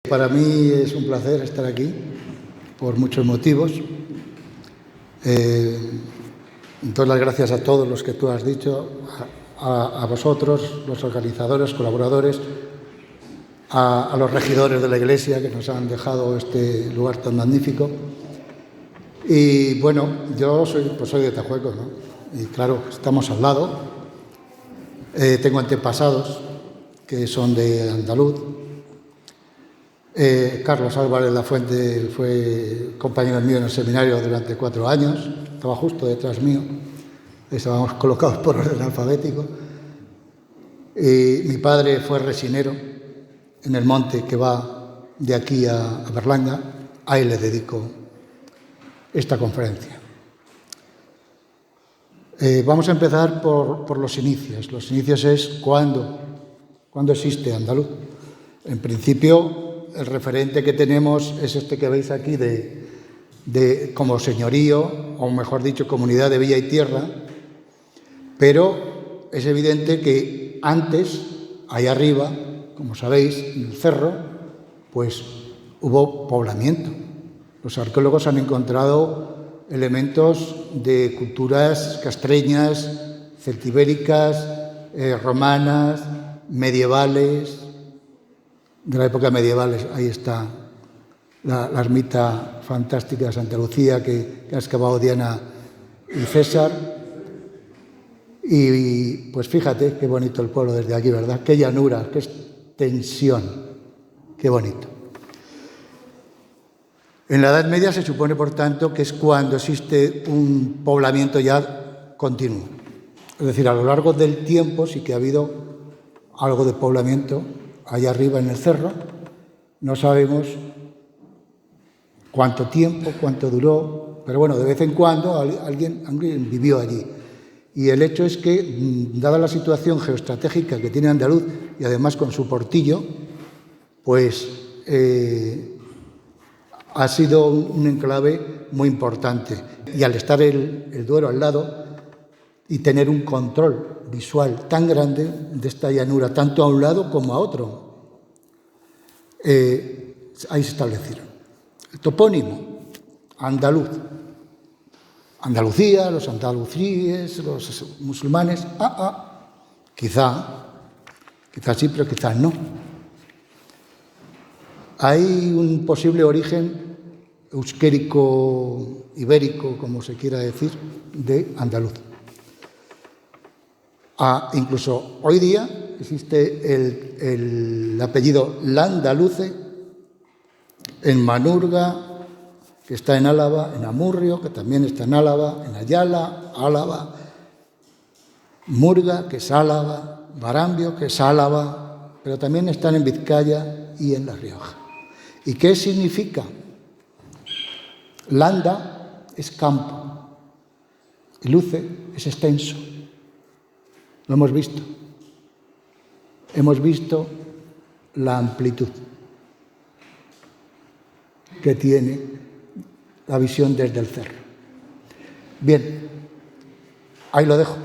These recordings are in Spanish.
Para mí es un placer estar aquí por muchos motivos. Doy las gracias a todos los que tú has dicho, a vosotros, los organizadores, colaboradores, a los regidores de la Iglesia que nos han dejado este lugar tan magnífico. Y bueno, yo soy de Tajueco, ¿no? Y claro, estamos al lado. Tengo antepasados que son de Andaluz. Carlos Álvarez Lafuente fue compañero mío en el seminario durante 4 años, estaba justo detrás mío, estábamos colocados por orden alfabético. Mi padre fue resinero en el monte que va de aquí a Berlanga, a él le dedico esta conferencia. Vamos a empezar por los inicios. Los inicios es cuándo existe Andaluz. En principio, el referente que tenemos es este que veis aquí de como señorío, o mejor dicho, comunidad de villa y tierra, pero es evidente que antes, ahí arriba, como sabéis, en el cerro, pues hubo poblamiento. Los arqueólogos han encontrado elementos de culturas castreñas, celtibéricas, romanas, medievales. De la época medieval, ahí está la ermita fantástica de Santa Lucía que ha excavado Diana y César. Y pues fíjate qué bonito el pueblo desde aquí, ¿verdad? Qué llanura, qué extensión, qué bonito. En la Edad Media se supone, por tanto, que es cuando existe un poblamiento ya continuo. Es decir, a lo largo del tiempo sí que ha habido algo de poblamiento allá arriba en el cerro. No sabemos cuánto tiempo, cuánto duró, pero bueno, de vez en cuando alguien vivió allí. Y el hecho es que, dada la situación geoestratégica que tiene Andaluz, y además con su portillo, pues ha sido un enclave muy importante. Y al estar el Duero al lado y tener un control visual tan grande de esta llanura, tanto a un lado como a otro, ahí se establecieron. El topónimo, andaluz. Andalucía, los andalucíes, los musulmanes, quizá sí, pero quizás no. Hay un posible origen euskérico, ibérico, como se quiera decir, de andaluz. Incluso hoy día existe el apellido Landaluce en Manurga, que está en Álava, en Amurrio, que también está en Álava, en Ayala, Álava, Murga, que es Álava, Barambio, que es Álava, pero también están en Vizcaya y en La Rioja. ¿Y qué significa? Landa es campo y luce es extenso. Lo hemos visto. Hemos visto la amplitud que tiene la visión desde el cerro. Bien, ahí lo dejo.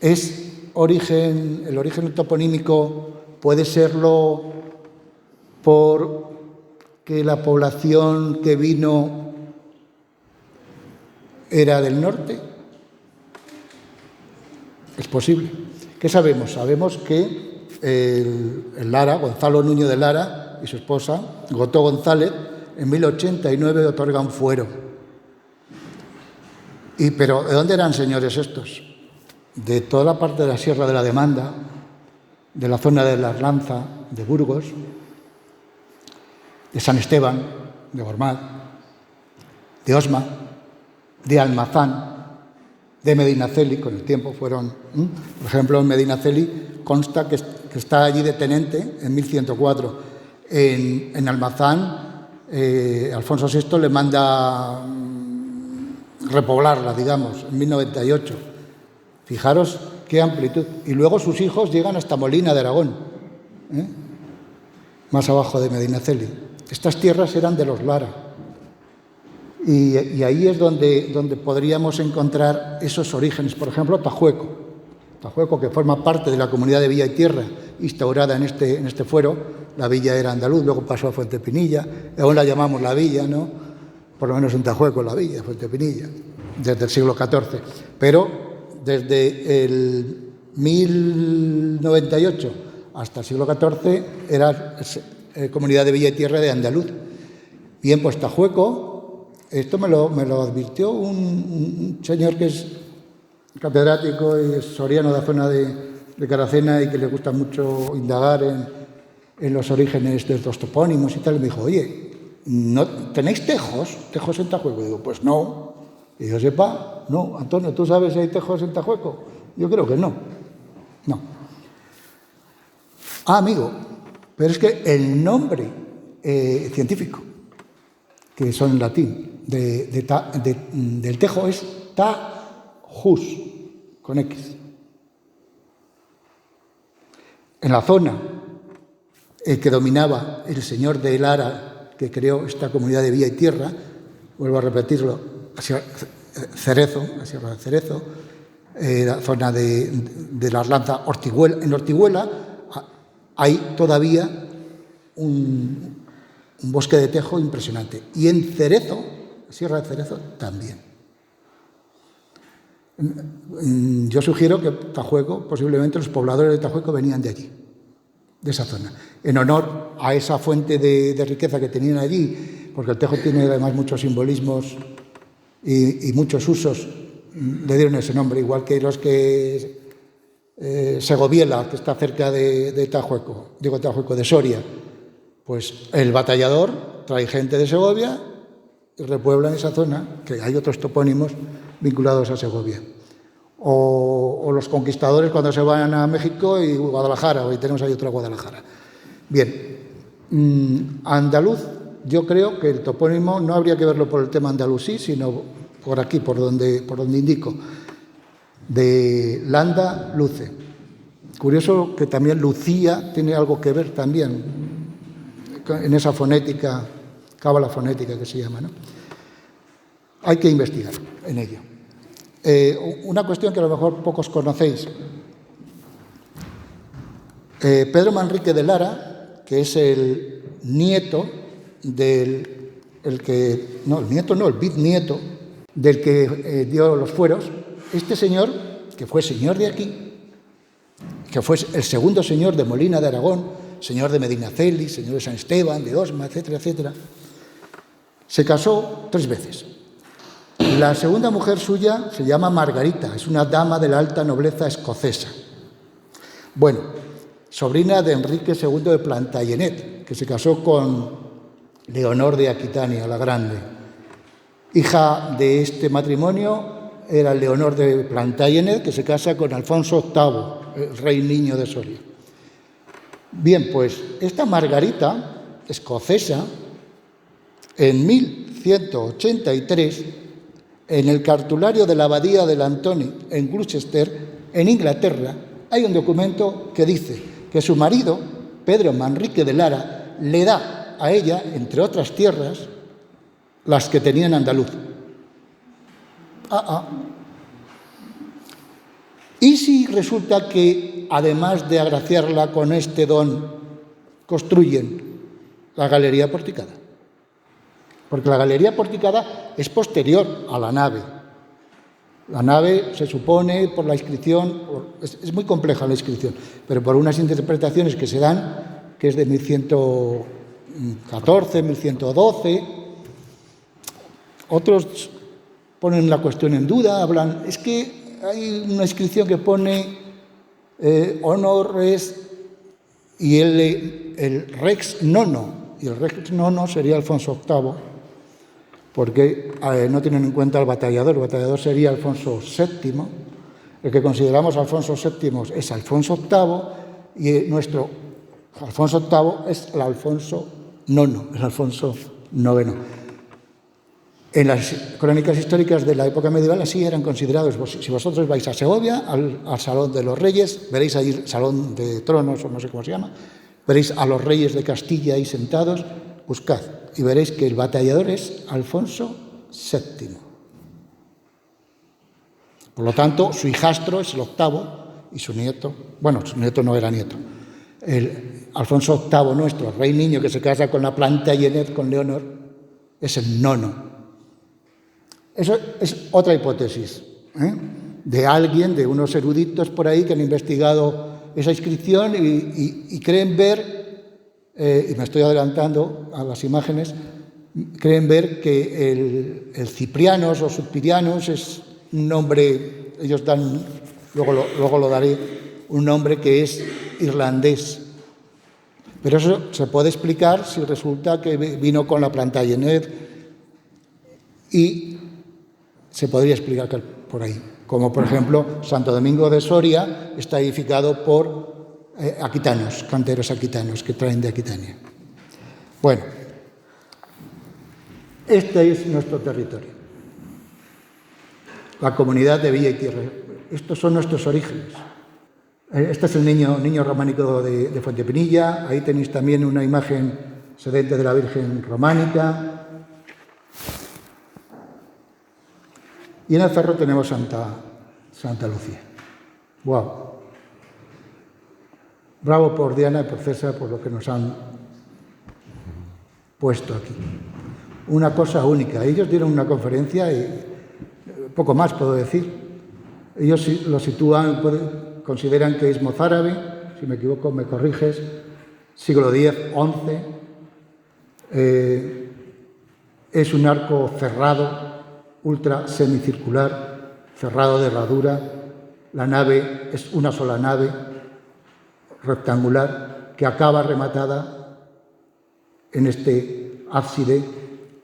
El origen toponímico puede serlo por que la población que vino era del norte. Es posible. ¿Qué sabemos? Sabemos que el Lara, Gonzalo Nuño de Lara y su esposa, Gotó González, en 1089 otorgan fuero. Pero ¿de dónde eran señores estos? De toda la parte de la Sierra de la Demanda, de la zona de la Arlanza, de Burgos, de San Esteban, de Gormaz, de Osma, de Almazán, de Medinaceli. Con el tiempo fueron, por ejemplo, en Medinaceli consta que está allí de tenente en 1104. En Almazán, Alfonso VI le manda repoblarla, digamos, en 1098. Fijaros qué amplitud. Y luego sus hijos llegan hasta Molina de Aragón, más abajo de Medinaceli. Estas tierras eran de los Lara. Y ahí es donde podríamos encontrar esos orígenes. Por ejemplo, Tajueco, que forma parte de la comunidad de Villa y Tierra, instaurada en este fuero. La villa era andaluz, luego pasó a Fuentepinilla, aún la llamamos la villa, ¿no? Por lo menos en Tajueco la villa, Fuentepinilla, desde el siglo XIV. Pero desde el 1098 hasta el siglo XIV era comunidad de villa y tierra de andaluz. Bien, pues Tajueco, esto me lo advirtió un señor que es catedrático y es soriano de la zona de Caracena y que le gusta mucho indagar en los orígenes de estos topónimos y tal. Y me dijo, oye, ¿no tenéis tejos en Tajueco? Y digo, pues no. Y yo sepa, no. Antonio, ¿tú sabes si hay tejos en Tajueco? Yo creo que no. No. Ah, amigo, pero es que el nombre científico, que son en latín, del tejo es Tajus, con X. En la zona que dominaba el señor de Lara, que creó esta comunidad de villa y tierra, vuelvo a repetirlo, Cerezo, la Sierra de Cerezo, la zona de la Arlanza, Ortiguela. En Ortiguela hay todavía un bosque de tejo impresionante. Y en Cerezo, la Sierra de Cerezo, también. Yo sugiero que Tajueco, posiblemente los pobladores de Tajueco venían de allí, de esa zona, en honor a esa fuente de riqueza que tenían allí, porque el tejo tiene además muchos simbolismos y muchos usos, le dieron ese nombre, igual que los que Segoviela, que está cerca de Tajueco, de Soria, pues el batallador trae gente de Segovia y repueblan esa zona, que hay otros topónimos vinculados a Segovia. O los conquistadores cuando se van a México y Guadalajara, hoy tenemos ahí otra Guadalajara. Bien, andaluz, yo creo que el topónimo no habría que verlo por el tema andalusí, sino por aquí, por donde indico, de Landa, Luce. Curioso que también Lucía tiene algo que ver también en esa fonética, cábala fonética que se llama, ¿no? Hay que investigar en ello. Una cuestión que a lo mejor pocos conocéis. Pedro Manrique de Lara, que es el nieto el bisnieto del que dio los fueros, este señor, que fue señor de aquí, que fue el segundo señor de Molina de Aragón, señor de Medinaceli, señor de San Esteban, de Osma, etcétera, etcétera, se casó 3 veces. La segunda mujer suya se llama Margarita, es una dama de la alta nobleza escocesa. Bueno, sobrina de Enrique II de Plantagenet, que se casó con Leonor de Aquitania, la Grande. Hija de este matrimonio era Leonor de Plantagenet, que se casa con Alfonso VIII, el rey niño de Soria. Bien, pues esta Margarita, escocesa, en 1183, en el cartulario de la abadía de Lantony, en Gloucester, en Inglaterra, hay un documento que dice que su marido, Pedro Manrique de Lara, le da a ella, entre otras tierras, las que tenía en andaluz. ¿Y si resulta que, además de agraciarla con este don, construyen la galería porticada? Porque la galería porticada es posterior a la nave. La nave se supone por la inscripción, es muy compleja la inscripción, pero por unas interpretaciones que se dan, que es de 1114, 1112, otros ponen la cuestión en duda, hablan, es que hay una inscripción que pone honor res y el rex nono, y el rex nono sería Alfonso VIII, porque no tienen en cuenta el batallador sería Alfonso VII, el que consideramos Alfonso VII es Alfonso VIII, y nuestro Alfonso VIII es el Alfonso IX, el Alfonso IX. En las crónicas históricas de la época medieval así eran considerados. Si vosotros vais a Segovia, al Salón de los Reyes, veréis ahí el Salón de Tronos, o no sé cómo se llama, veréis a los reyes de Castilla ahí sentados, buscad, y veréis que el batallador es Alfonso VII. Por lo tanto, su hijastro es el octavo, y su nieto no era nieto, Alfonso VIII nuestro, rey niño que se casa con la Plantagenet, con Leonor, es el nono. Eso es otra hipótesis, de alguien, de unos eruditos por ahí que han investigado esa inscripción y creen ver, y me estoy adelantando a las imágenes, creen ver que el Ciprianos o Subpirianos es un nombre, ellos dan, luego lo daré, un nombre que es irlandés. Pero eso se puede explicar si resulta que vino con la Plantagenet y se podría explicar por ahí. Como por ejemplo, Santo Domingo de Soria está edificado por aquitanos, canteros aquitanos que traen de Aquitania. Bueno, este es nuestro territorio, la comunidad de Villa y Tierra. Estos son nuestros orígenes. Este es el niño románico de Fuentepinilla. Ahí tenéis también una imagen sedente de la Virgen románica. Y en el cerro tenemos Santa Lucía. ¡Wow! Bravo por Diana y por César por lo que nos han puesto aquí. Una cosa única. Ellos dieron una conferencia y poco más puedo decir. Ellos lo sitúan, consideran que es mozárabe, si me equivoco me corriges, siglo X, XI. Es un arco cerrado, ultra semicircular, cerrado de herradura. La nave es una sola nave rectangular que acaba rematada en este ábside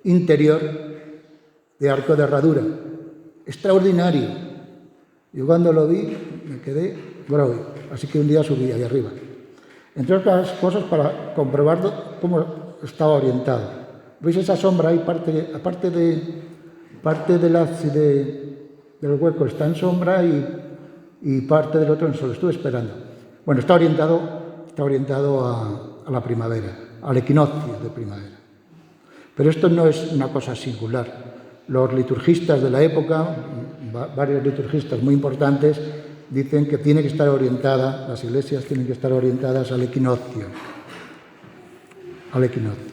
interior de arco de herradura. Extraordinario. Yo cuando lo vi me quedé bravo, así que un día subí ahí arriba. Entre otras cosas para comprobar cómo estaba orientado. ¿Veis esa sombra ahí? Parte del ábside del hueco está en sombra y parte del otro en sol. Estuve esperando. Bueno, está orientado a la primavera, al equinoccio de primavera. Pero esto no es una cosa singular. Los liturgistas de la época, varios liturgistas muy importantes, dicen que tiene que estar orientada, las iglesias tienen que estar orientadas al equinoccio. Al equinoccio.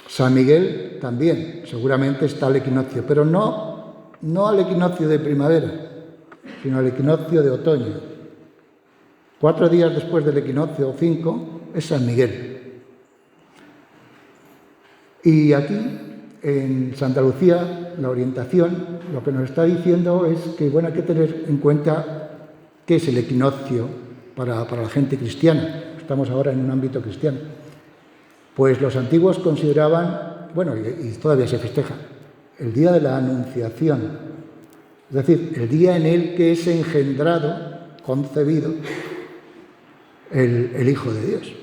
San Miguel también, seguramente está al equinoccio, pero no al equinoccio de primavera, sino al equinoccio de otoño. 4 días después del equinoccio, o 5, es San Miguel. Y aquí, en Santa Lucía, la orientación, lo que nos está diciendo es que bueno, hay que tener en cuenta qué es el equinoccio para la gente cristiana. Estamos ahora en un ámbito cristiano. Pues los antiguos consideraban, bueno, y todavía se festeja, el día de la Anunciación, es decir, el día en el que es engendrado, concebido, el Hijo de Dios,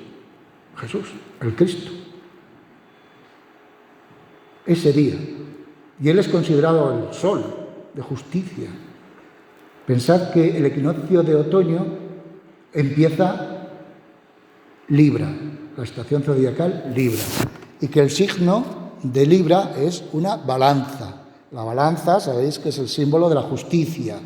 Jesús, el Cristo. Ese día. Y él es considerado el sol de justicia. Pensad que el equinoccio de otoño empieza Libra, la estación zodiacal Libra, y que el signo de Libra es una balanza. La balanza, sabéis que es el símbolo de la justicia,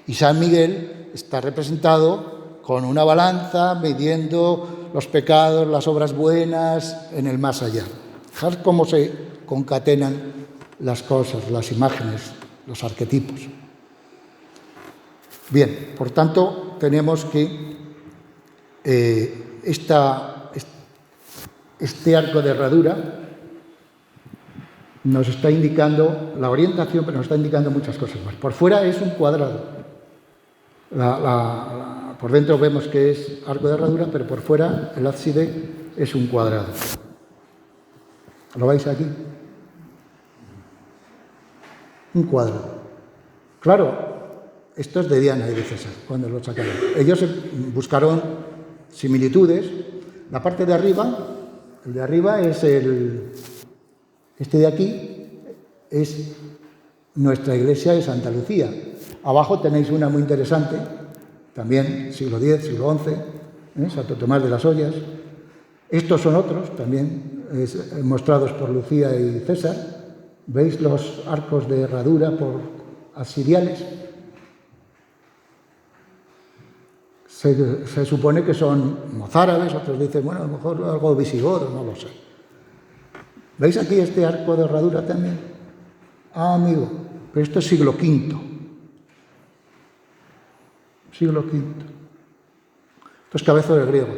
y San Miguel está representado con una balanza midiendo los pecados, las obras buenas en el más allá. Fijaos cómo se concatenan las cosas, las imágenes, los arquetipos. Bien, por tanto, tenemos que este arco de herradura nos está indicando la orientación, pero nos está indicando muchas cosas más. Por fuera es un cuadrado. Por dentro vemos que es arco de herradura, pero por fuera el ábside es un cuadrado. ¿Lo veis aquí? Un cuadrado. Claro, esto es de Diana y de César, cuando lo sacaron. Ellos buscaron similitudes. La parte de arriba, el de arriba es este de aquí, es nuestra iglesia de Santa Lucía. Abajo tenéis una muy interesante, también siglo X, siglo XI, Santo Tomás de las Ollas. Estos son otros, también mostrados por Lucía y César. ¿Veis los arcos de herradura por absidiales? se supone que son mozárabes, otros dicen, bueno, a lo mejor algo visigodo, no lo sé. ¿Veis aquí este arco de herradura también? Ah, amigo, pero esto es siglo V. Siglo V. Esto es cabezo del griego.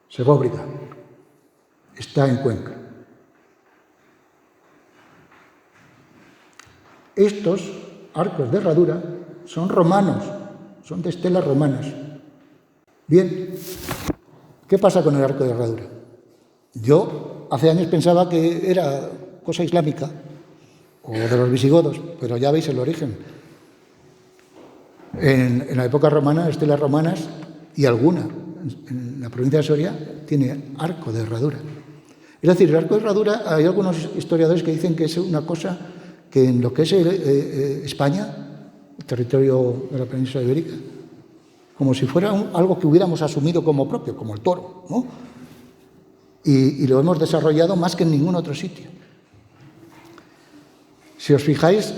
Segóbriga. Está en Cuenca. Estos arcos de herradura son romanos, son de estelas romanas. Bien, ¿qué pasa con el arco de herradura? Yo hace años pensaba que era cosa islámica o de los visigodos, pero ya veis el origen. En la época romana, estelas romanas y alguna, en la provincia de Soria, tiene arco de herradura. Es decir, el arco de herradura, hay algunos historiadores que dicen que es una cosa que en lo que es España, el territorio de la península ibérica, como si fuera algo que hubiéramos asumido como propio, como el toro, ¿no? Y lo hemos desarrollado más que en ningún otro sitio. Si os fijáis,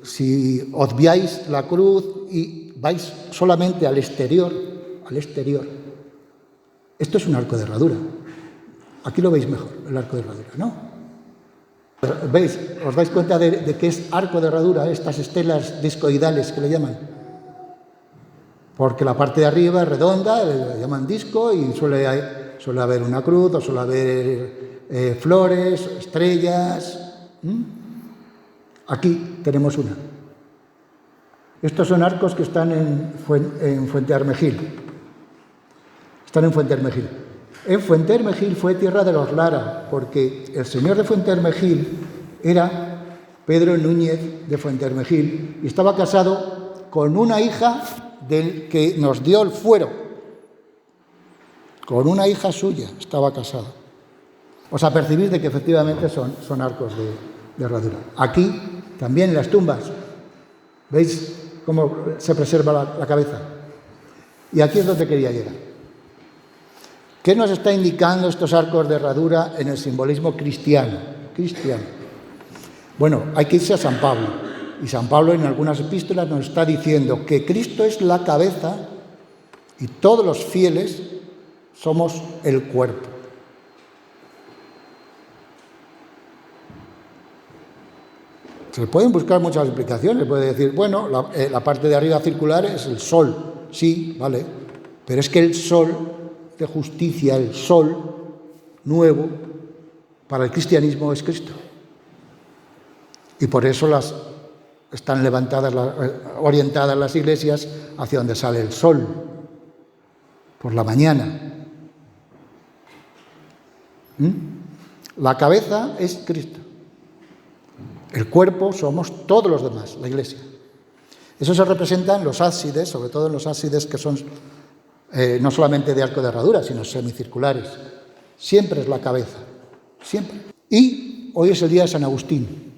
si obviáis la cruz y vais solamente al exterior, esto es un arco de herradura. Aquí lo veis mejor, el arco de herradura, ¿no? ¿Veis? ¿Os dais cuenta de que es arco de herradura, estas estelas discoidales que le llaman? Porque la parte de arriba es redonda, le llaman disco, y suele haber una cruz, o suele haber flores, estrellas. Aquí tenemos una. Estos son arcos que están en Fuentearmejil. Están en Fuentearmejil. En Fuentearmejil fue tierra de los Lara, porque el señor de Fuentearmejil era Pedro Núñez de Fuentearmejil y estaba casado con una hija del que nos dio el fuero. Con una hija suya estaba casado. Os apercibís de que efectivamente son arcos de herradura. Aquí, también en las tumbas, ¿veis cómo se preserva la cabeza? Y aquí es donde quería llegar. ¿Qué nos está indicando estos arcos de herradura en el simbolismo cristiano? Bueno, hay que irse a San Pablo. Y San Pablo en algunas epístolas nos está diciendo que Cristo es la cabeza y todos los fieles somos el cuerpo. Se pueden buscar muchas explicaciones. Puede decir, bueno, la parte de arriba circular es el sol. Sí, vale. Pero es que el sol de justicia, el sol nuevo para el cristianismo es Cristo. Y por eso están levantadas, orientadas las iglesias hacia donde sale el sol, por la mañana. La cabeza es Cristo. El cuerpo somos todos los demás, la iglesia. Eso se representa en los ábsides, sobre todo en los ábsides que son no solamente de arco de herradura, sino semicirculares. Siempre es la cabeza, siempre. Y hoy es el día de San Agustín.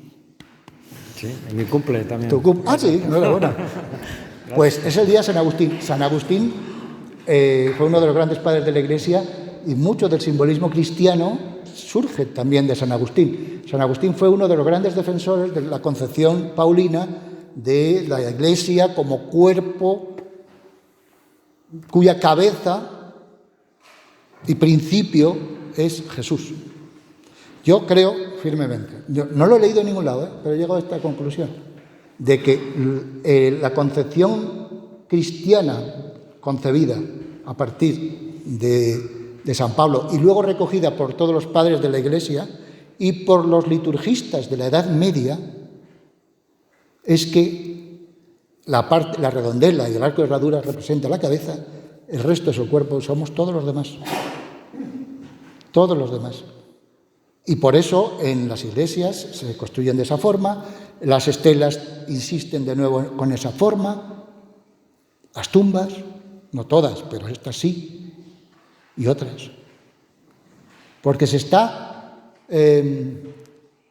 Sí, en mi cumple también. Sí, enhorabuena. Pues es el día de San Agustín. San Agustín fue uno de los grandes padres de la Iglesia y mucho del simbolismo cristiano surge también de San Agustín. San Agustín fue uno de los grandes defensores de la concepción paulina de la Iglesia como cuerpo cuya cabeza y principio es Jesús. Yo creo firmemente, yo no lo he leído en ningún lado, pero he llegado a esta conclusión, de que la concepción cristiana concebida a partir de San Pablo y luego recogida por todos los padres de la Iglesia y por los liturgistas de la Edad Media es que la redondela y el arco de herradura representa la cabeza, el resto es el cuerpo, somos todos los demás. Todos los demás. Y por eso en las iglesias se construyen de esa forma, las estelas insisten de nuevo con esa forma, las tumbas, no todas, pero estas sí, y otras. Porque se está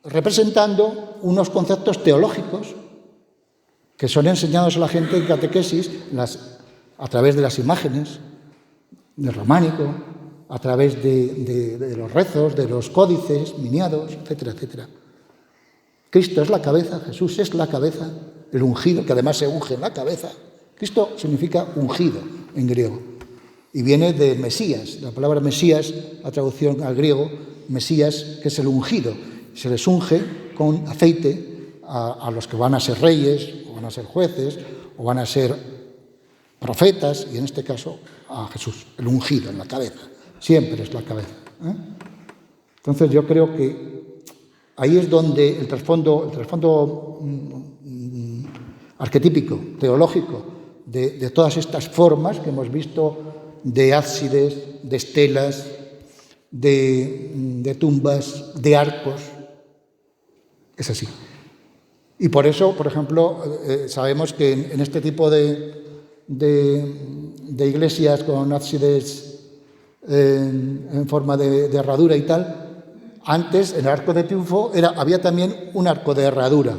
representando unos conceptos teológicos que son enseñados a la gente en catequesis a través de las imágenes, del románico, a través de los rezos, de los códices miniados, etcétera, etcétera. Cristo es la cabeza, Jesús es la cabeza, el ungido, que además se unge en la cabeza, Cristo significa ungido en griego y viene de Mesías. La palabra Mesías, la traducción al griego, Mesías, que es el ungido. Se les unge con aceite a los que van a ser reyes, o van a ser jueces, o van a ser profetas, y en este caso a Jesús, el ungido en la cabeza. Siempre es la cabeza. Entonces yo creo que ahí es donde el trasfondo arquetípico, teológico, de todas estas formas que hemos visto de ábsides, de estelas, de tumbas, de arcos, es así. Y por eso, por ejemplo, sabemos que en este tipo de iglesias con ábsides en forma de herradura y tal, antes en el arco de triunfo había también un arco de herradura.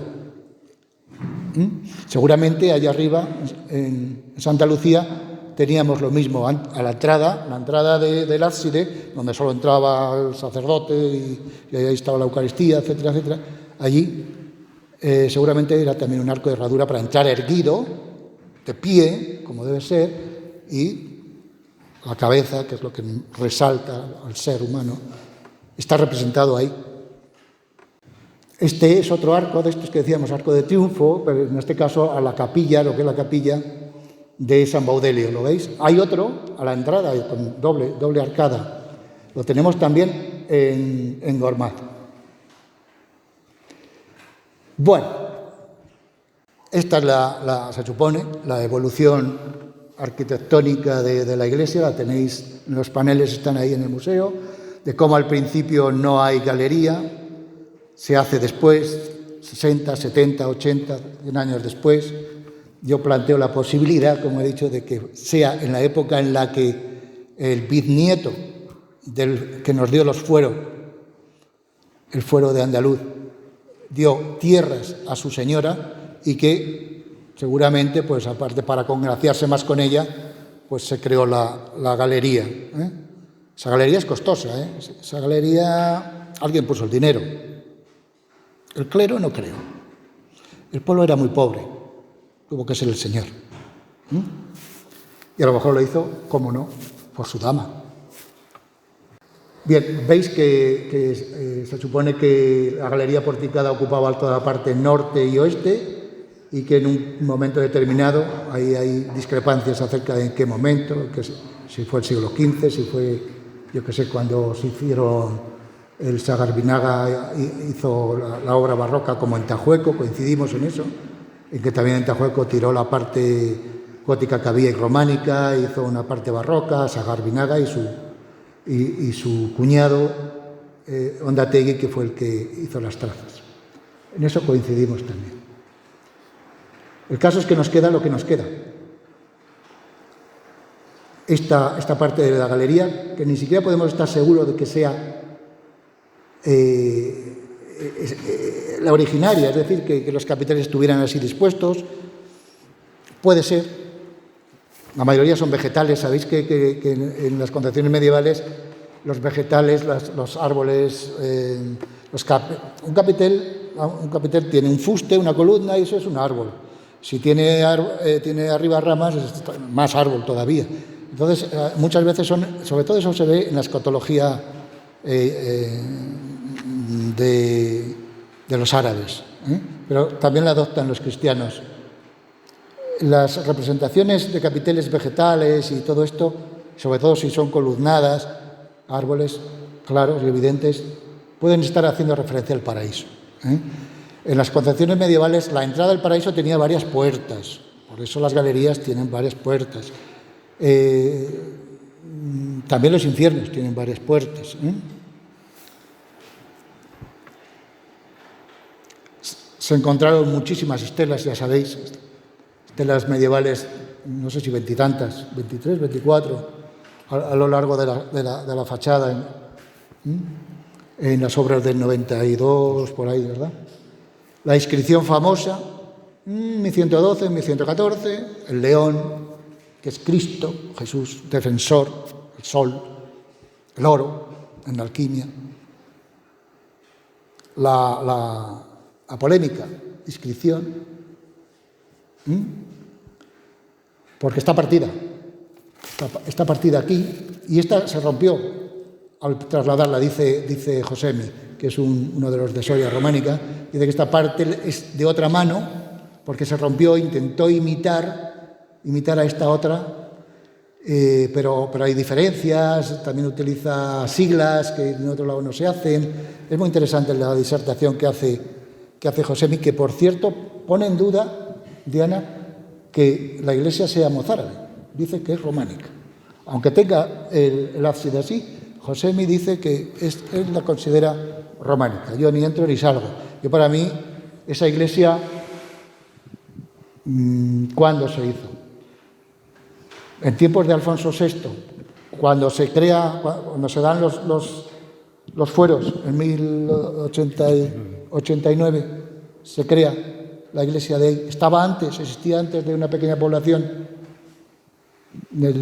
Seguramente allá arriba, en Santa Lucía, teníamos lo mismo. A la entrada del ábside, donde solo entraba el sacerdote y ahí estaba la Eucaristía, etcétera, etcétera, allí seguramente era también un arco de herradura para entrar erguido, de pie, como debe ser, y la cabeza, que es lo que resalta al ser humano, está representado ahí. Este es otro arco, de estos que decíamos, arco de triunfo, pero en este caso a la capilla, lo que es la capilla de San Baudelio, ¿lo veis? Hay otro a la entrada, con doble arcada. Lo tenemos también en Gormaz. Bueno, esta es se supone, la evolución arquitectónica de la iglesia, la tenéis en los paneles, están ahí en el museo, de cómo al principio no hay galería, se hace después, 60, 70, 80, 100 años después. Yo planteo la posibilidad, como he dicho, de que sea en la época en la que el bisnieto del que nos dio los fueros, el fuero de Andaluz, dio tierras a su señora y que seguramente, pues aparte para congraciarse más con ella, pues se creó la galería. Esa galería es costosa, esa galería alguien puso el dinero. El clero no creo. El pueblo era muy pobre, tuvo que ser el señor. Y a lo mejor lo hizo, cómo no, por su dama. Bien, veis que se supone que la galería porticada ocupaba toda la parte norte y oeste y que en un momento determinado, ahí hay discrepancias acerca de en qué momento, si fue el siglo XV, si fue, yo qué sé, cuando se hicieron, el Sagarbinaga hizo la obra barroca como en Tajueco, coincidimos en eso, en que también en Tajueco tiró la parte gótica que había y románica, hizo una parte barroca, Sagarbinaga y su cuñado Ondategui, que fue el que hizo las trazas. En eso coincidimos también. El caso es que nos queda lo que nos queda. Esta parte de la galería, que ni siquiera podemos estar seguros de que sea la originaria, es decir, que los capiteles estuvieran así dispuestos. Puede ser. La mayoría son vegetales. Sabéis que en las concepciones medievales los vegetales, los árboles, un capitel tiene un fuste, una columna, y eso es un árbol. Si tiene arriba ramas, es más árbol todavía. Entonces, muchas veces sobre todo eso se ve en la escatología de los árabes, pero también la adoptan los cristianos. Las representaciones de capiteles vegetales y todo esto, sobre todo si son columnadas, árboles claros y evidentes, pueden estar haciendo referencia al paraíso. En las concepciones medievales, la entrada al paraíso tenía varias puertas, por eso las galerías tienen varias puertas. También los infiernos tienen varias puertas. Se encontraron muchísimas estelas, ya sabéis, estelas medievales, no sé si veintitantas, 23, 24, a lo largo de la fachada, en las obras del 92, por ahí, ¿verdad? La inscripción famosa, 1112, 1114, el león, que es Cristo, Jesús, defensor, el sol, el oro, en la alquimia. La polémica, inscripción. porque está partida. Está partida aquí, y esta se rompió al trasladarla, dice Josemi, que es uno de los de Soria Románica, dice que esta parte es de otra mano, porque se rompió, intentó imitar a esta otra, pero hay diferencias, también utiliza siglas que en otro lado no se hacen. Es muy interesante la disertación que hace Josemi, que por cierto pone en duda, Diana, que la iglesia sea mozárabe. Dice que es románica. Aunque tenga el ábside así, Josemi dice que él la considera románica. Yo ni entro ni salgo. Yo, para mí, esa iglesia, ¿cuándo se hizo? En tiempos de Alfonso VI, cuando se dan los fueros, en 1089, se crea la iglesia de ahí. Existía antes de una pequeña población, de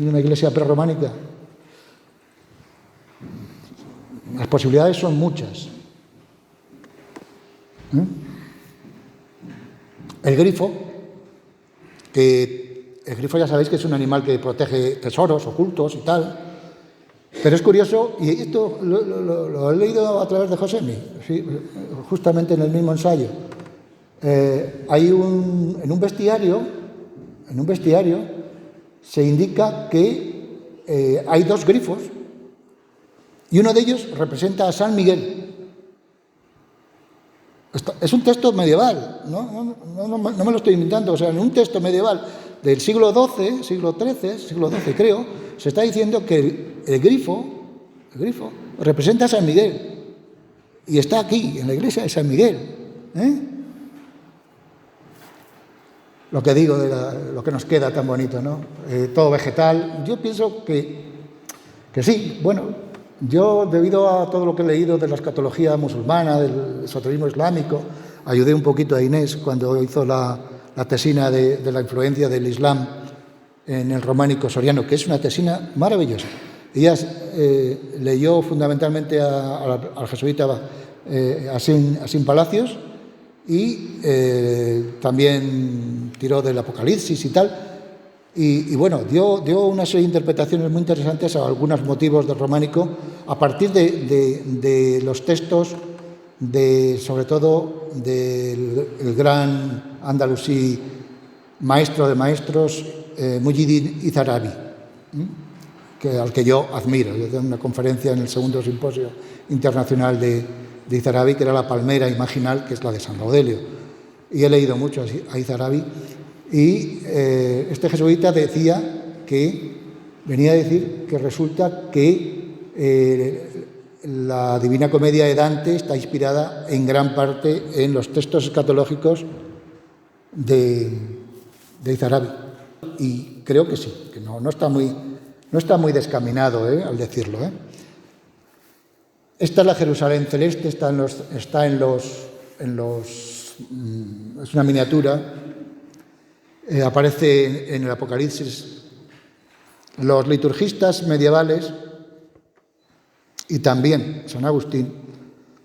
una iglesia prerrománica. Las posibilidades son muchas. El grifo ya sabéis que es un animal que protege tesoros ocultos y tal. Pero es curioso, y esto lo he leído a través de Josemi, sí, justamente en el mismo ensayo. En un bestiario se indica que hay dos grifos, y uno de ellos representa a San Miguel. Es un texto medieval, no me lo estoy inventando. O sea, en un texto medieval del siglo XIII creo, se está diciendo que el grifo representa a San Miguel, y está aquí, en la iglesia de San Miguel. Lo que digo de lo que nos queda tan bonito, ¿no? Todo vegetal. Yo pienso que sí. Bueno, yo, debido a todo lo que he leído de la escatología musulmana, del esoterismo islámico, ayudé un poquito a Inés cuando hizo la tesina de la influencia del Islam en el románico soriano, que es una tesina maravillosa. Ella leyó fundamentalmente al jesuita Asín Palacios, y también tiró del Apocalipsis y tal. Y bueno, dio una serie de interpretaciones muy interesantes a algunos motivos del románico a partir de los textos, sobre todo del gran andalusí maestro de maestros, Muhyiddin Izarabi, al que yo admiro. Yo tengo una conferencia en el segundo simposio internacional de Izarabi, que era la palmera imaginal, que es la de San Gaudelio. Y he leído mucho a Izarabi. Y este jesuita venía a decir que resulta que la Divina Comedia de Dante está inspirada en gran parte en los textos escatológicos de Izarabi. Y creo que sí, que no está muy descaminado al decirlo. Esta es la Jerusalén celeste, es una miniatura. Aparece en el Apocalipsis. Los liturgistas medievales y también San Agustín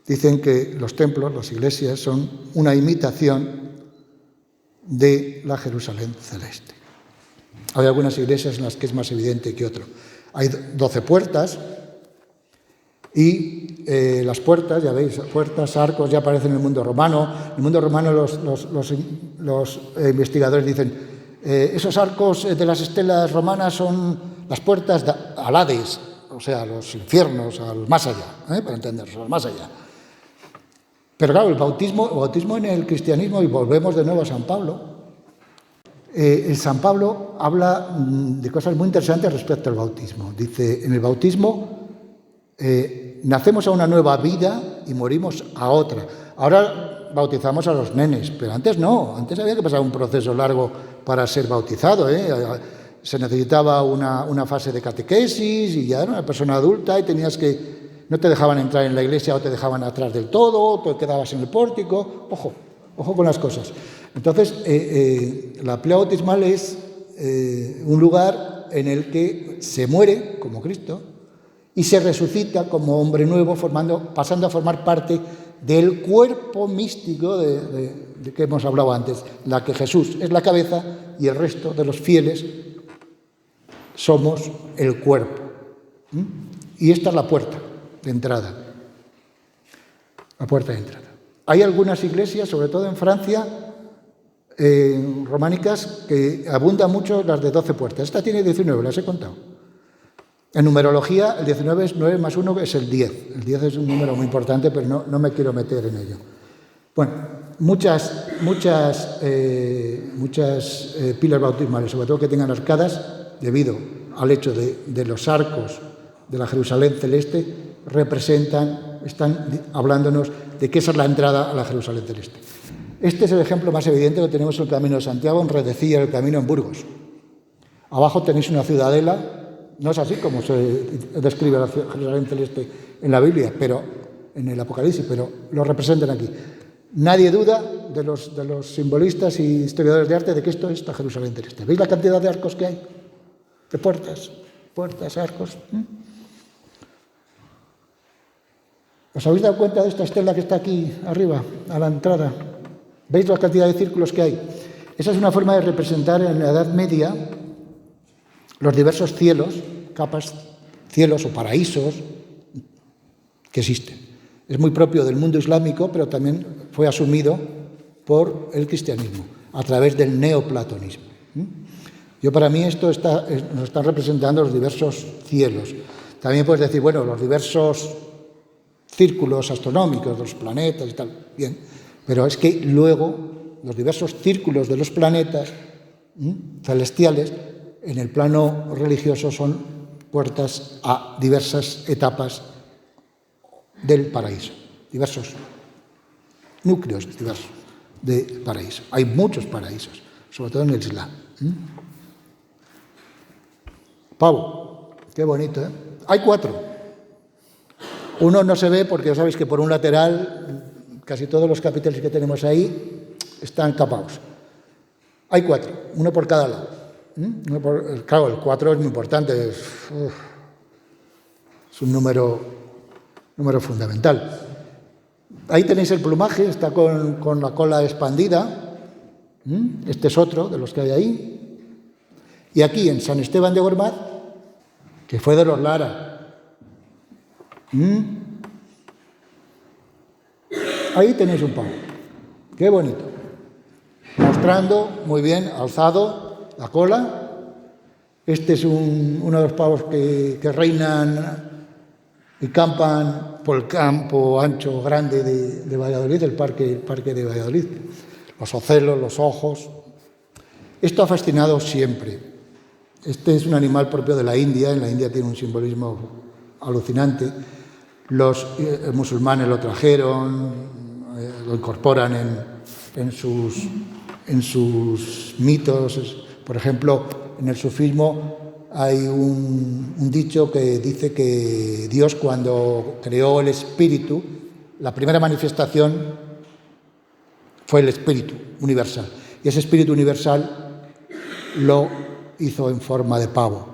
dicen que los templos, las iglesias, son una imitación de la Jerusalén celeste. Hay algunas iglesias en las que es más evidente que otro. Hay 12 puertas, y las puertas, ya veis, puertas, arcos, ya aparecen en el mundo romano. En el mundo romano los investigadores dicen esos arcos de las estelas romanas son las puertas al Hades, o sea, a los infiernos, al más allá, para entendernos, al más allá. Pero claro, el bautismo en el cristianismo, y volvemos de nuevo a San Pablo, el San Pablo habla de cosas muy interesantes respecto al bautismo. Dice, en el bautismo nacemos a una nueva vida y morimos a otra. Ahora bautizamos a los nenes, pero antes no. Antes había que pasar un proceso largo para ser bautizado. Se necesitaba una fase de catequesis, y ya era una persona adulta, y no te dejaban entrar en la iglesia, o te dejaban atrás del todo, o te quedabas en el pórtico. Ojo con las cosas. Entonces, la plea bautismal es un lugar en el que se muere como Cristo y se resucita como hombre nuevo, pasando a formar parte del cuerpo místico de que hemos hablado antes, la que Jesús es la cabeza y el resto de los fieles somos el cuerpo. Y esta es la puerta de entrada. La puerta de entrada. Hay algunas iglesias, sobre todo en Francia, románicas, que abundan mucho las de 12 puertas. Esta tiene 19, las he contado. En numerología, el 19 es 9 más 1, que es el 10. El 10 es un número muy importante, pero no me quiero meter en ello. Bueno, muchas pilas bautismales, sobre todo que tengan arcadas, debido al hecho de los arcos de la Jerusalén celeste, están hablándonos de que esa es la entrada a la Jerusalén celeste. Este es el ejemplo más evidente que tenemos en el Camino de Santiago, en Redecilla, el camino en Burgos. Abajo tenéis una ciudadela. No es así como se describe la Jerusalén celeste en la Biblia, pero en el Apocalipsis, pero lo representan aquí. Nadie duda de los simbolistas y historiadores de arte de que esto es la Jerusalén celeste. ¿Veis la cantidad de arcos que hay? De puertas, arcos. ¿Os habéis dado cuenta de esta estela que está aquí arriba, a la entrada? ¿Veis la cantidad de círculos que hay? Esa es una forma de representar en la Edad Media los diversos cielos, capas, cielos o paraísos que existen. Es muy propio del mundo islámico, pero también fue asumido por el cristianismo a través del neoplatonismo. Para mí esto nos está representando los diversos cielos. También puedes decir, bueno, los diversos círculos astronómicos, los planetas y tal, bien, pero es que luego los diversos círculos de los planetas celestiales en el plano religioso son puertas a diversas etapas del paraíso, diversos núcleos diversos de paraíso. Hay muchos paraísos, sobre todo en el Islam. Pavo, qué bonito, ¿eh? Hay 4. Uno no se ve porque ya sabéis que por un lateral casi todos los capiteles que tenemos ahí están capados. Hay 4, uno por cada lado. Claro, el 4 es muy importante, es un número fundamental. Ahí tenéis el plumaje, está con la cola expandida. Este es otro de los que hay ahí. Y aquí en San Esteban de Gormaz, que fue de los Lara. Ahí tenéis un pavo. Qué bonito. Mostrando muy bien, alzado la cola. Este es uno de los pavos que reinan y campan por el campo ancho grande de Valladolid, el parque de Valladolid. Los ocelos, los ojos. Esto ha fascinado siempre. Este es un animal propio de la India. En la India tiene un simbolismo alucinante. Los musulmanes lo trajeron, lo incorporan en sus mitos. Por ejemplo, en el sufismo hay un dicho que dice que Dios, cuando creó el espíritu, la primera manifestación fue el espíritu universal. Y ese espíritu universal lo hizo en forma de pavo.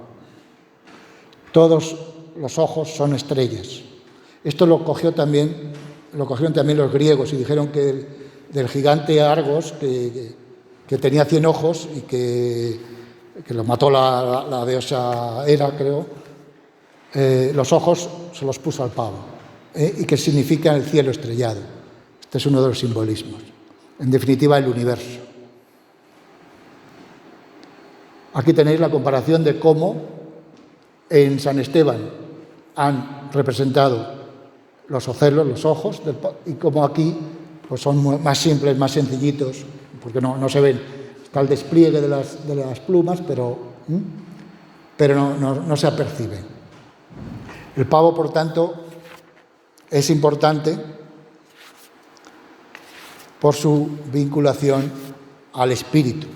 Todos los ojos son estrellas. Esto lo cogieron también los griegos y dijeron que del gigante Argos, que tenía 100 ojos y que lo mató la diosa Hera, creo, los ojos se los puso al pavo, y que significa el cielo estrellado. Este es uno de los simbolismos. En definitiva, el universo. Aquí tenéis la comparación de cómo en San Esteban han representado los ocelos, los ojos, y cómo aquí pues son más simples, más sencillitos, porque no se ven. Está el despliegue de las plumas, pero no se apercibe. El pavo, por tanto, es importante por su vinculación al espíritu.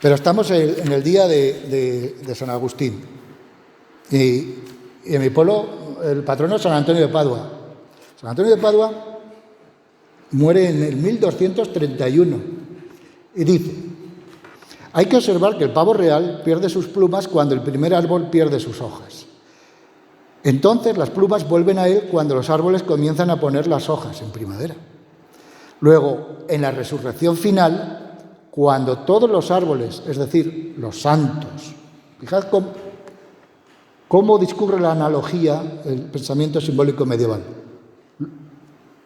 Pero estamos en el día de San Agustín. Y en mi pueblo, el patrono es San Antonio de Padua. San Antonio de Padua muere en el 1231 y dice: hay que observar que el pavo real pierde sus plumas cuando el primer árbol pierde sus hojas. Entonces las plumas vuelven a él cuando los árboles comienzan a poner las hojas en primavera. Luego, en la resurrección final, cuando todos los árboles, es decir, los santos, fijad cómo discurre la analogía, el pensamiento simbólico medieval.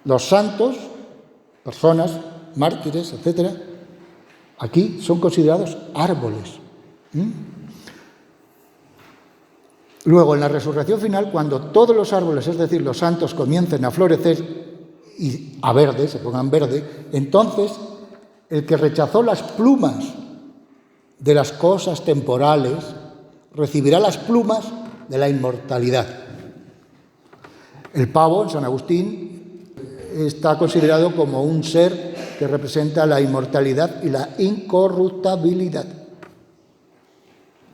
Los santos, personas, mártires, etc., aquí son considerados árboles. Luego, en la resurrección final, cuando todos los árboles, es decir, los santos, comiencen a florecer y a verde, se pongan verde, entonces el que rechazó las plumas de las cosas temporales recibirá las plumas de la inmortalidad. El pavo, en San Agustín, está considerado como un ser que representa la inmortalidad y la incorruptibilidad.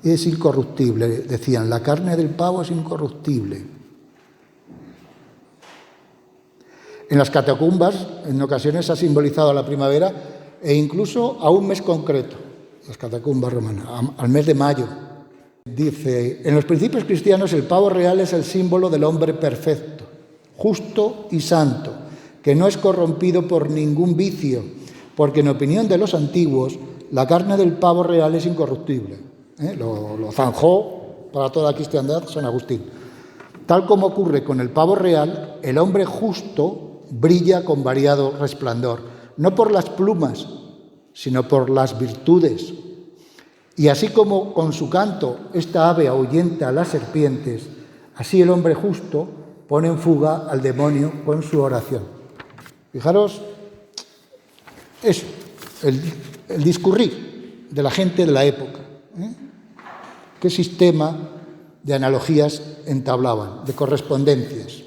Es incorruptible, decían, la carne del pavo es incorruptible. En las catacumbas, en ocasiones ha simbolizado a la primavera e incluso a un mes concreto, las catacumbas romanas, al mes de mayo. Dice, en los principios cristianos el pavo real es el símbolo del hombre perfecto, justo y santo, que no es corrompido por ningún vicio, porque en opinión de los antiguos, la carne del pavo real es incorruptible. Lo zanjó para toda la cristiandad San Agustín. Tal como ocurre con el pavo real, el hombre justo brilla con variado resplandor, no por las plumas, sino por las virtudes. Y así como con su canto esta ave ahuyenta a las serpientes, así el hombre justo pone en fuga al demonio con su oración. Fijaros, eso, el discurrir de la gente de la época. ¿Qué sistema de analogías entablaban, de correspondencias?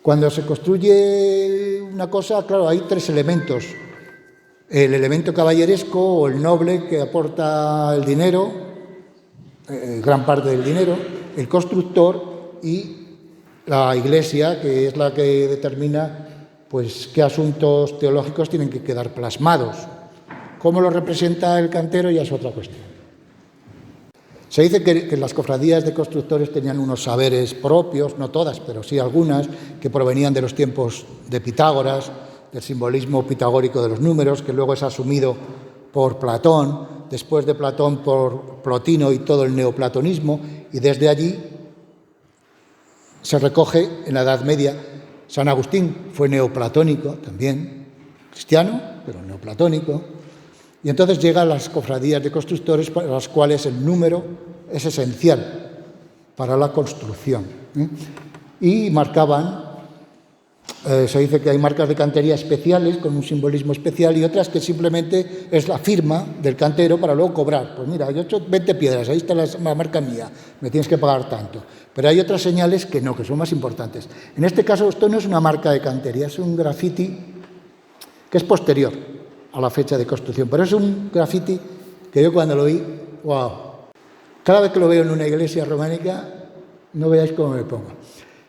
Cuando se construye una cosa, claro, hay tres elementos. El elemento caballeresco o el noble que aporta el dinero, gran parte del dinero, el constructor y la iglesia, que es la que determina pues, qué asuntos teológicos tienen que quedar plasmados. Cómo lo representa el cantero ya es otra cuestión. Se dice que las cofradías de constructores tenían unos saberes propios, no todas, pero sí algunas, que provenían de los tiempos de Pitágoras, del simbolismo pitagórico de los números, que luego es asumido por Platón, después de Platón por Plotino y todo el neoplatonismo, y desde allí se recoge en la Edad Media. San Agustín fue neoplatónico también, cristiano, pero neoplatónico, y entonces llegan las cofradías de constructores para las cuales el número es esencial para la construcción. Y marcaban, se dice que hay marcas de cantería especiales con un simbolismo especial y otras que simplemente es la firma del cantero para luego cobrar. Pues mira, yo he hecho 20 piedras, ahí está la marca mía, me tienes que pagar tanto. Pero hay otras señales que no, que son más importantes. En este caso esto no es una marca de cantería, es un grafiti que es posterior a la fecha de construcción, pero es un grafiti que yo cuando lo vi, wow, cada vez que lo veo en una iglesia románica, no veáis cómo me pongo.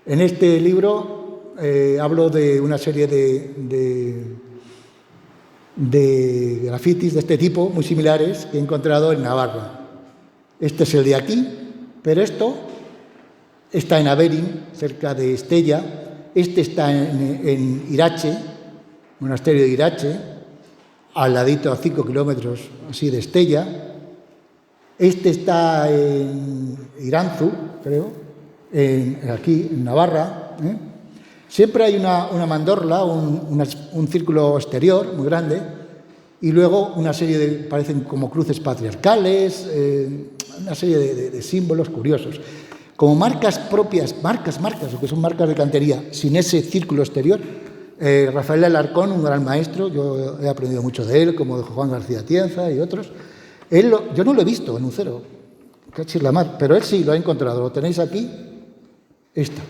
En este libro hablo de una serie de grafitis de este tipo, muy similares, que he encontrado en Navarra. Este es el de aquí, pero esto está en Averín, cerca de Estella. Este está en Irache, monasterio de Irache, al ladito a 5 kilómetros así de Estella. Este está en Iranzu, creo, aquí en Navarra. Siempre hay una mandorla, un círculo exterior muy grande, y luego una serie de, parecen como cruces patriarcales, una serie de símbolos curiosos. Como marcas propias, marcas, lo que son marcas de cantería, sin ese círculo exterior. Rafael Alarcón, un gran maestro, yo he aprendido mucho de él, como de Juan García Tienza y otros. Yo no lo he visto en un cero, cachis la mar, pero él sí lo ha encontrado. Lo tenéis aquí, esta.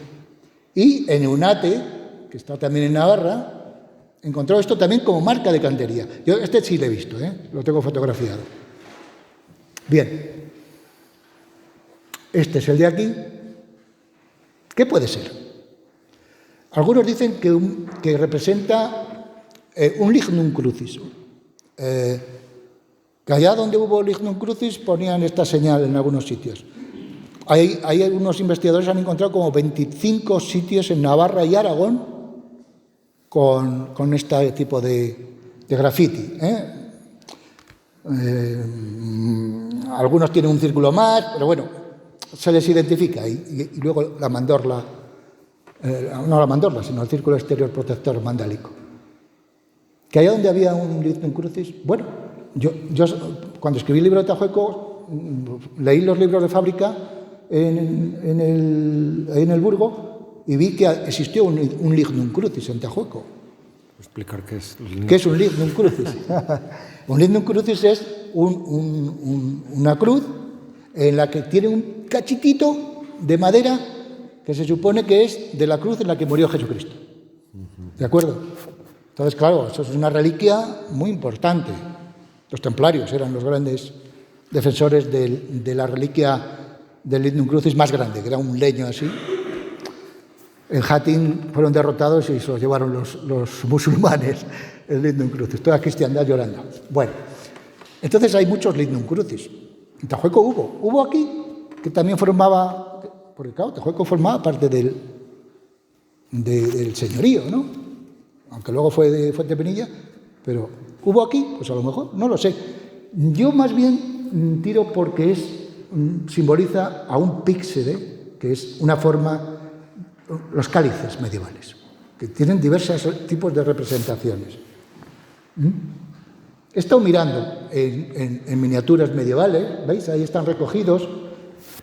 Y en Eunate, que está también en Navarra, encontró esto también como marca de cantería. Yo este sí lo he visto, lo tengo fotografiado. Bien, este es el de aquí. ¿Qué puede ser? Algunos dicen que representa un lignum crucis. Que allá donde hubo lignum crucis ponían esta señal en algunos sitios. Hay algunos investigadores que han encontrado como 25 sitios en Navarra y Aragón con este tipo de graffiti. Algunos tienen un círculo más, pero bueno, se les identifica. Y luego la mandorla, no la mandorla, sino el círculo exterior protector mandálico. ¿Que allá donde había un lignum crucis? Bueno, yo cuando escribí el libro de Tajueco, leí los libros de fábrica en el Burgo y vi que existió un lignum crucis en Tajueco. Explicar qué es. ¿Qué es un lignum crucis? Un lignum crucis es una cruz en la que tiene un cachitito de madera que se supone que es de la cruz en la que murió Jesucristo. ¿De acuerdo? Entonces, claro, eso es una reliquia muy importante. Los templarios eran los grandes defensores de la reliquia del lignum crucis más grande, que era un leño así. En Jatín fueron derrotados y se los llevaron los musulmanes, el lignum crucis. Toda cristiandad llorando. Bueno, entonces hay muchos lignum crucis. En Tajueco hubo aquí, que también formaba, porque claro, Tajueco formaba parte del señorío, ¿no? Aunque luego fue de Fuentepinilla, pero ¿hubo aquí? Pues a lo mejor, no lo sé. Yo más bien tiro porque simboliza a un píxide, que es una forma, los cálices medievales, que tienen diversos tipos de representaciones. He estado mirando en miniaturas medievales, ¿veis? Ahí están recogidos.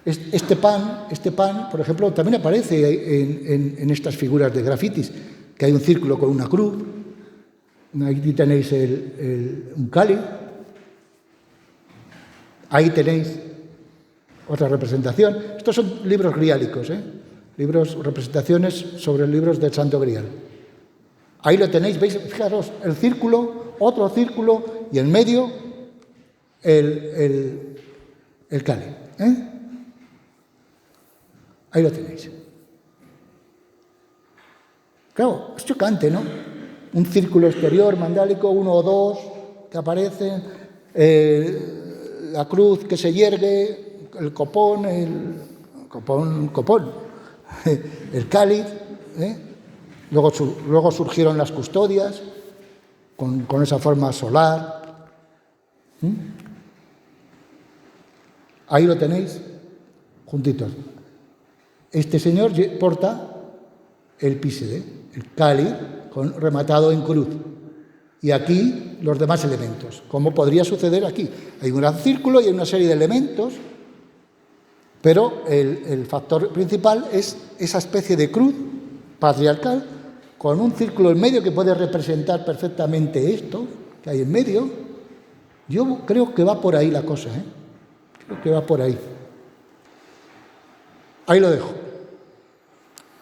Este pan, por ejemplo, también aparece en estas figuras de grafitis, que hay un círculo con una cruz. Aquí tenéis un cáliz. Ahí tenéis otra representación. Estos son libros griálicos, representaciones sobre libros del Santo Grial. Ahí lo tenéis, veis, fijaros, el círculo, otro círculo y en medio el cáliz. Ahí lo tenéis. Claro, es chocante, ¿no? Un círculo exterior mandálico, 1 o 2 que aparecen, la cruz que se yergue, el copón, el cáliz. Luego surgieron las custodias con esa forma solar. Ahí lo tenéis, juntitos. Este señor porta el písede, el cáliz rematado en cruz. Y aquí los demás elementos, como podría suceder aquí. Hay un gran círculo y hay una serie de elementos, pero el factor principal es esa especie de cruz patriarcal con un círculo en medio que puede representar perfectamente esto que hay en medio. Yo creo que va por ahí la cosa, creo que va por ahí. Ahí lo dejo.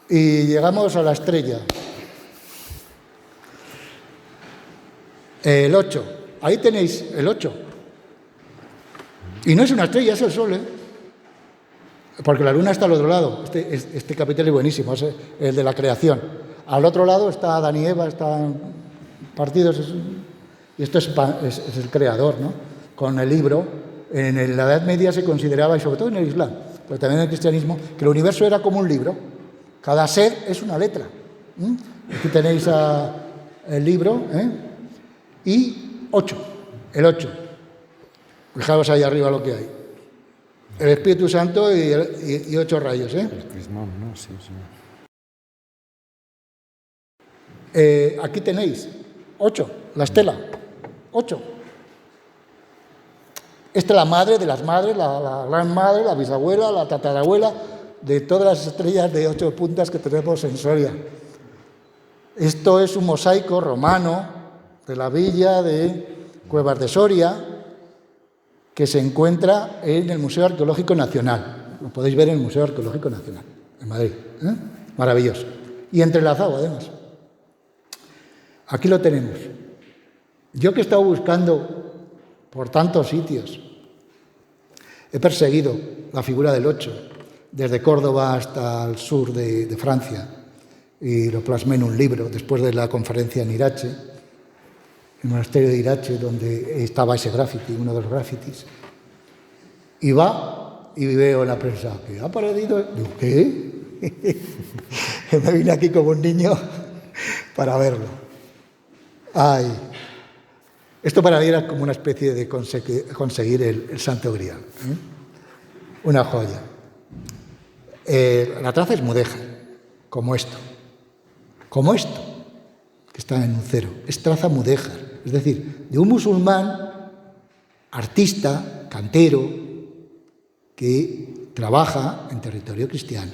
Y llegamos a la estrella. El 8. Ahí tenéis el 8. Y no es una estrella, es el Sol, porque la Luna está al otro lado. Este capítulo es buenísimo, es el de la creación. Al otro lado está Adán y Eva, están partidos. Y esto es el creador, ¿no? Con el libro. En la Edad Media se consideraba, y sobre todo en el Islam, pero también en el cristianismo, que el universo era como un libro. Cada ser es una letra. Aquí tenéis el libro. Y 8, el 8. Fijaos ahí arriba lo que hay. El Espíritu Santo y 8 rayos. El crismón, ¿no? Sí. Aquí tenéis 8, la estela. 8. Esta es la madre de las madres, la gran madre, la bisabuela, la tatarabuela, de todas las estrellas de 8 puntas que tenemos en Soria. Esto es un mosaico romano de la villa de Cuevas de Soria, que se encuentra en el Museo Arqueológico Nacional. Lo podéis ver en el Museo Arqueológico Nacional, en Madrid. Maravilloso. Y entrelazado, además. Aquí lo tenemos. Yo que he estado buscando por tantos sitios, he perseguido la figura del 8, desde Córdoba hasta el sur de Francia, y lo plasmé en un libro después de la conferencia en Irache, el monasterio de Irache, donde estaba ese graffiti, uno de los grafitis. Y va y veo en la prensa que ha aparecido. Digo, ¿qué? Me vine aquí como un niño para verlo. Ay. Esto para mí era como una especie de conseguir el Santo Grial. Una joya. La traza es mudéjar, como esto, que está en un cero. Es traza mudéjar, es decir, de un musulmán, artista, cantero, que trabaja en territorio cristiano.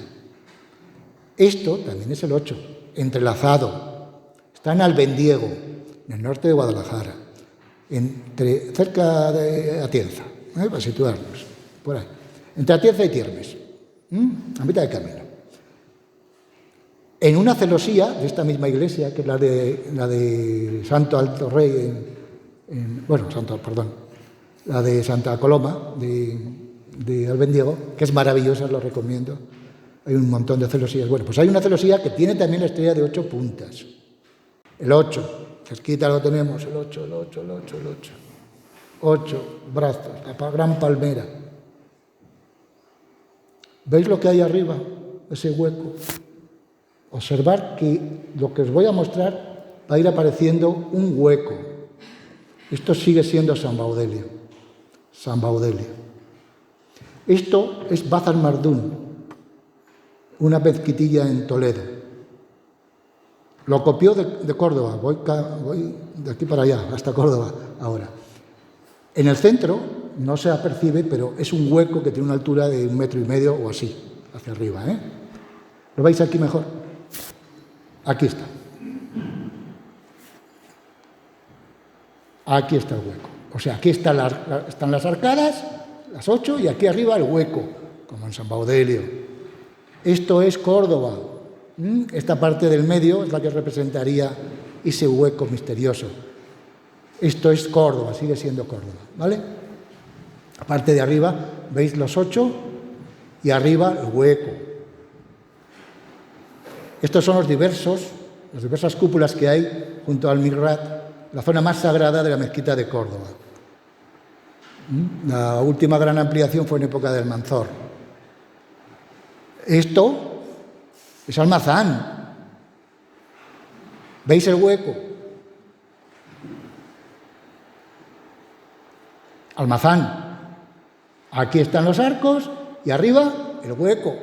Esto también es el 8, entrelazado. Está en Albendiego, en el norte de Guadalajara, cerca de Atienza, para situarnos, por ahí. Entre Atienza y Tiermes, a mitad de camino. En una celosía de esta misma iglesia, que es la de Santo Alto Rey, la de Santa Coloma, de Albendiego, que es maravillosa, lo recomiendo. Hay un montón de celosías. Bueno, pues hay una celosía que tiene también la estrella de 8 puntas. El 8, cerquita lo tenemos, el 8. 8 brazos, la gran palmera. ¿Veis lo que hay arriba? Ese hueco. Observar que lo que os voy a mostrar va a ir apareciendo un hueco. Esto sigue siendo San Baudelio. Esto es Bazar Mardún, una mezquitilla en Toledo. Lo copió de Córdoba, voy de aquí para allá, hasta Córdoba ahora. En el centro no se apercibe, pero es un hueco que tiene una altura de 1,5 metros o así, hacia arriba. ¿Lo veis aquí mejor? Aquí está. Aquí está el hueco. O sea, aquí están las arcadas, las 8, y aquí arriba el hueco, como en San Baudelio. Esto es Córdoba. Esta parte del medio es la que representaría ese hueco misterioso. Esto es Córdoba, sigue siendo Córdoba, ¿vale? La parte de arriba, veis los 8 y arriba el hueco. Estos son las diversas cúpulas que hay junto al Mihrab, la zona más sagrada de la mezquita de Córdoba. La última gran ampliación fue en época del Almanzor. Esto es Almazán. ¿Veis el hueco? Almazán. Aquí están los arcos y arriba el hueco.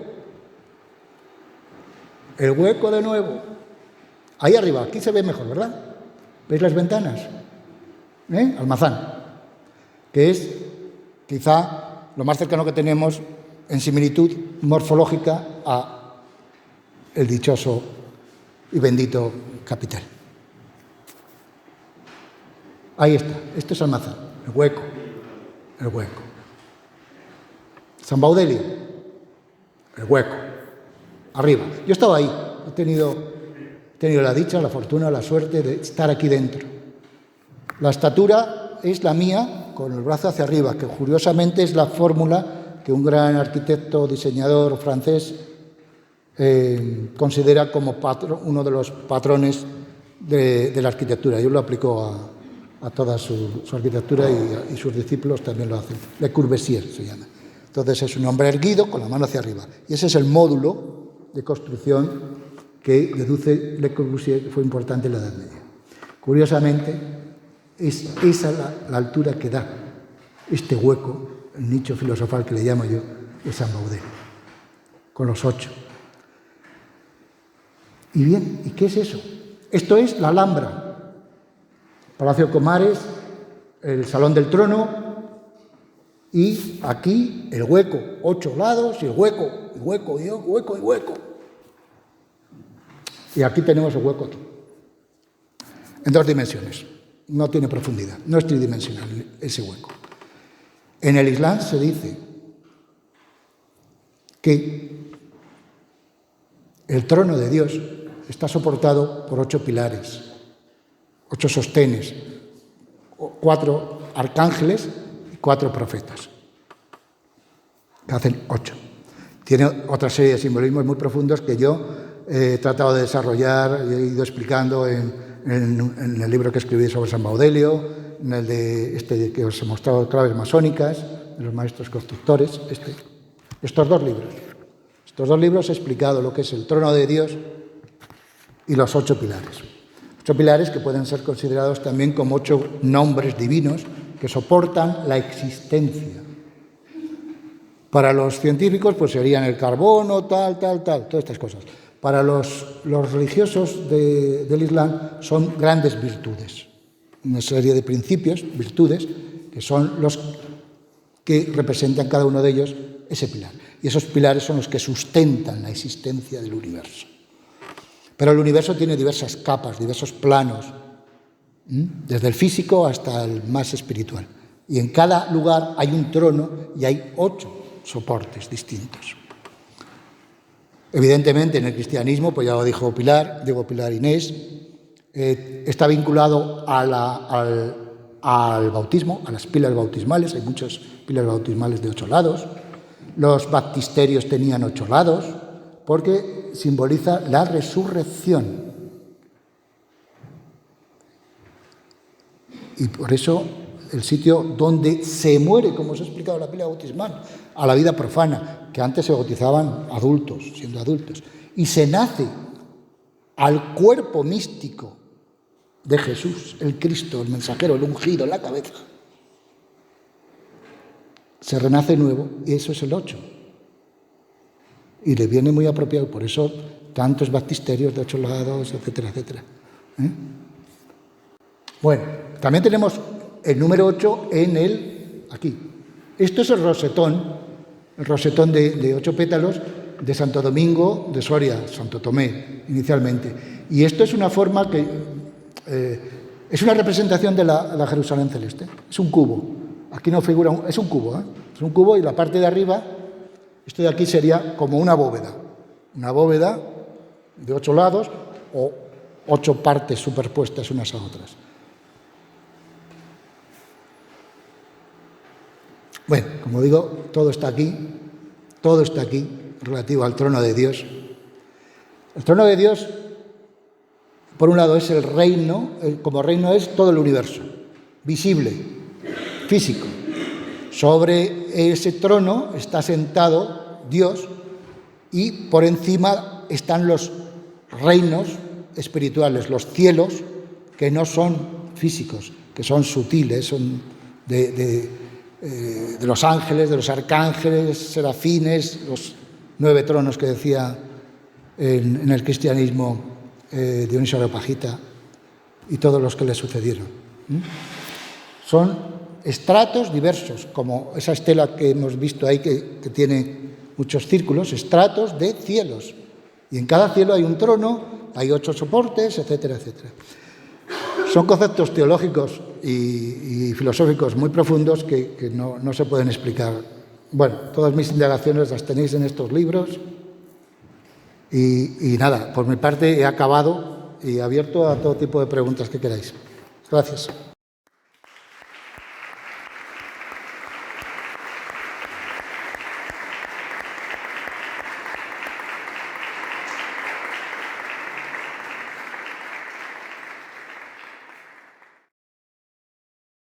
El hueco de nuevo. Ahí arriba, aquí se ve mejor, ¿verdad? ¿Veis las ventanas? Almazán, que es quizá lo más cercano que tenemos en similitud morfológica a el dichoso y bendito capital. Ahí está, esto es Almazán, el hueco. San Baudelio, el hueco, arriba. Yo estaba ahí, he tenido la dicha, la fortuna, la suerte de estar aquí dentro. La estatura es la mía, con el brazo hacia arriba, que curiosamente es la fórmula que un gran arquitecto, diseñador francés considera como uno de los patrones de la arquitectura. Yo lo aplicó a toda su arquitectura y sus discípulos también lo hacen. Le Corbusier se llama. Entonces es un hombre erguido con la mano hacia arriba. Y ese es el módulo de construcción que deduce Le Corbusier, que fue importante en la Edad Media. Curiosamente, es esa la altura que da este hueco, el nicho filosofal que le llamo yo, de San Baudelio, con los 8. Y bien, ¿y qué es eso? Esto es la Alhambra, Palacio Comares, el Salón del Trono, y aquí el hueco, 8 lados, y el hueco, y hueco, y hueco, y hueco. Y aquí tenemos el hueco en 2 dimensiones. No tiene profundidad, no es tridimensional ese hueco. En el Islam se dice que el trono de Dios está soportado por 8 pilares, 8 sostenes, 4 arcángeles y 4 profetas, que hacen 8. Tiene otra serie de simbolismos muy profundos que yo he tratado de desarrollar y he ido explicando en el libro que escribí sobre San Baudelio, en el de que os he mostrado, claves masónicas, de los maestros constructores, Estos dos libros. Estos dos libros he explicado lo que es el trono de Dios y los 8 pilares. 8 pilares que pueden ser considerados también como 8 nombres divinos que soportan la existencia. Para los científicos, pues serían el carbono, todas estas cosas. Para los religiosos del Islam son grandes virtudes, una serie de principios, virtudes, que son los que representan cada uno de ellos ese pilar. Y esos pilares son los que sustentan la existencia del universo. Pero el universo tiene diversas capas, diversos planos, desde el físico hasta el más espiritual. Y en cada lugar hay un trono y hay 8 soportes distintos. Evidentemente, en el cristianismo, pues ya lo dijo Pilar Inés, está vinculado al bautismo, a las pilas bautismales. Hay muchas pilas bautismales de 8 lados. Los baptisterios tenían 8 lados, porque simboliza la resurrección. Y por eso el sitio donde se muere, como os he explicado en la pila bautismal, a la vida profana, que antes se bautizaban adultos, siendo adultos, y se nace al cuerpo místico de Jesús, el Cristo, el mensajero, el ungido, la cabeza. Se renace nuevo y eso es el 8. Y le viene muy apropiado, por eso tantos baptisterios de 8 lados, etcétera, etcétera. Bueno, también tenemos el número 8 aquí. Esto es el rosetón de 8 pétalos de Santo Domingo de Soria, Santo Tomé, inicialmente. Y esto es una forma que es una representación de la Jerusalén celeste. Es un cubo. Aquí no figura, es un cubo, ¿eh? Es un cubo y la parte de arriba, esto de aquí sería como una bóveda de 8 lados o 8 partes superpuestas unas a otras. Bueno, como digo, todo está aquí relativo al trono de Dios. El trono de Dios, por un lado, es el reino, como reino es todo el universo, visible, físico. Sobre ese trono está sentado Dios y por encima están los reinos espirituales, los cielos, que no son físicos, que son sutiles, son de los ángeles, de los arcángeles, serafines, los 9 tronos que decía en el cristianismo Dionisio Areopagita y todos los que le sucedieron. Son estratos diversos, como esa estela que hemos visto ahí que tiene muchos círculos, estratos de cielos. Y en cada cielo hay un trono, hay 8 soportes, etcétera, etcétera. Son conceptos teológicos y filosóficos muy profundos que no se pueden explicar. Bueno, todas mis indagaciones las tenéis en estos libros. Y nada, por mi parte he acabado y abierto a todo tipo de preguntas que queráis. Gracias.